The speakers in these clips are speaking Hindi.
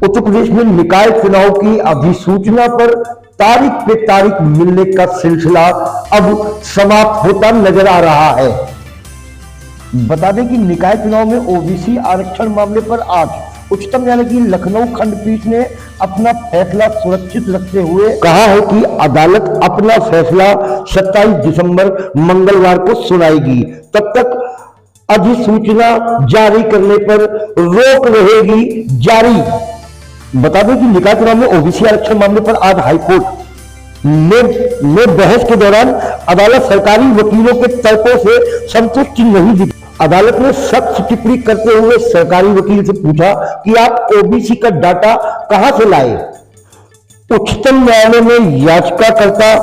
उत्तर प्रदेश में निकाय चुनाव की अधिसूचना पर तारीख पे तारीख मिलने का सिलसिला अब समाप्त होता नजर आ रहा है। बता दें कि निकाय चुनाव में ओबीसी आरक्षण मामले पर आज उच्चतम न्यायालय की लखनऊ खंडपीठ ने अपना फैसला सुरक्षित रखते हुए कहा है कि अदालत अपना फैसला 27 दिसंबर मंगलवार को सुनाएगी। तब तक अधिसूचना जारी करने पर रोक रहेगी जारी। बता दें कि निकाय चुनाव में ओबीसी आरक्षण मामले पर आज हाईकोर्ट में बहस के दौरान अदालत सरकारी वकीलों के तर्कों से संतुष्ट नहीं दिखी। अदालत ने सख्त टिप्पणी करते हुए सरकारी वकील से पूछा कि आप ओबीसी का डाटा कहां से लाए। उच्चतम न्यायालय में याचिकाकर्ता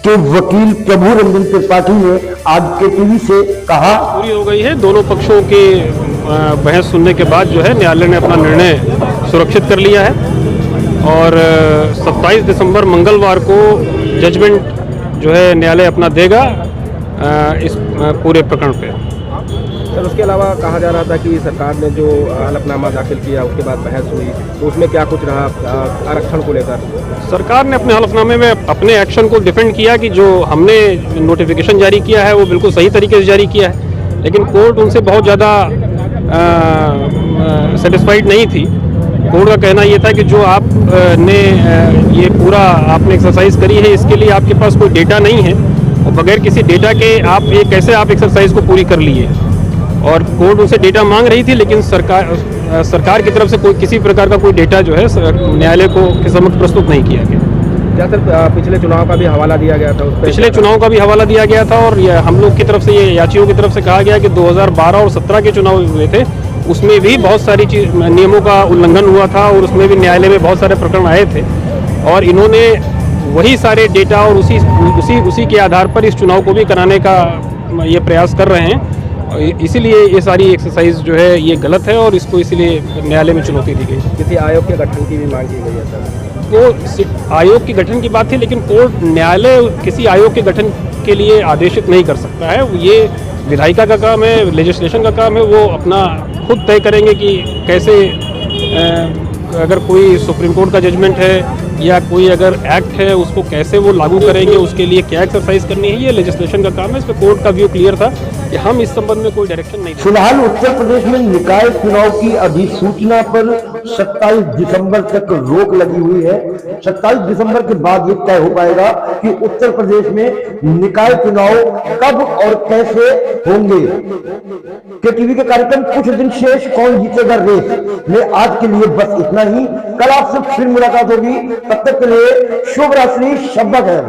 के वकील प्रभु रंजन त्रिपाठी ने आज केटीवी से कहा, पूरी हो गई है। दोनों पक्षों के बहस सुनने के बाद जो है न्यायालय ने अपना निर्णय सुरक्षित कर लिया है और 27 दिसंबर मंगलवार को जजमेंट जो है न्यायालय अपना देगा इस पूरे प्रकरण पे। सर, उसके अलावा कहा जा रहा था कि सरकार ने जो हलफनामा दाखिल किया उसके बाद बहस हुई, तो उसमें क्या कुछ रहा आरक्षण को लेकर? सरकार ने अपने हलफनामे में अपने एक्शन को डिफेंड किया कि जो हमने नोटिफिकेशन जारी किया है वो बिल्कुल सही तरीके से जारी किया है, लेकिन कोर्ट उनसे बहुत ज़्यादा सेटिस्फाइड नहीं थी। कोर्ट का कहना ये था कि जो आप ने ये पूरा आपने एक्सरसाइज करी है इसके लिए आपके पास कोई डेटा नहीं है और बगैर किसी डेटा के आप ये कैसे आप एक्सरसाइज को पूरी कर लिए। और कोर्ट उनसे डेटा मांग रही थी, लेकिन सरकार की तरफ से कोई किसी प्रकार का कोई डेटा जो है न्यायालय को के समक्ष प्रस्तुत नहीं किया गया। क्या सर पिछले चुनाव का भी हवाला दिया गया था? पिछले चुनाव का भी हवाला दिया गया था और हम लोग की तरफ से ये याचियों की तरफ से कहा गया कि 2012 और 17 के चुनाव हुए थे, उसमें भी बहुत सारी नियमों का उल्लंघन हुआ था और उसमें भी न्यायालय में बहुत सारे प्रकरण आए थे और इन्होंने वही सारे डेटा और उसी के आधार पर इस चुनाव को भी कराने का ये प्रयास कर रहे हैं। इसीलिए ये सारी एक्सरसाइज जो है ये गलत है और इसको इसीलिए न्यायालय में चुनौती दी गई। किसी आयोग के गठन की भी मांग की गई है सर? वो आयोग के गठन की बात थी, लेकिन कोर्ट न्यायालय किसी आयोग के गठन के लिए आदेशित नहीं कर सकता है। ये विधायिका का काम है, लेजिस्लेशन का काम है, वो अपना खुद तय करेंगे कि कैसे अगर कोई सुप्रीम कोर्ट का जजमेंट है या कोई अगर एक्ट है उसको कैसे वो लागू करेंगे, उसके लिए क्या एक्सरसाइज करनी है, ये लेजिस्लेशन का काम है। इस पर कोर्ट का व्यू क्लियर था कि हम इस संबंध में कोई डायरेक्शन नहीं। फिलहाल उत्तर प्रदेश में निकाय चुनाव की अधिसूचना पर 27 दिसंबर तक रोक लगी हुई है। 27 दिसंबर के बाद ये तय हो पाएगा कि उत्तर प्रदेश में निकाय चुनाव कब और कैसे होंगे। केटीवी के कार्यक्रम कुछ दिन शेष कौन जीतेगा रेस में आज के लिए बस इतना ही। कल आपसे फिर मुलाकात होगी, तब तक के लिए शुभ रात्रि, शब्बा खैर।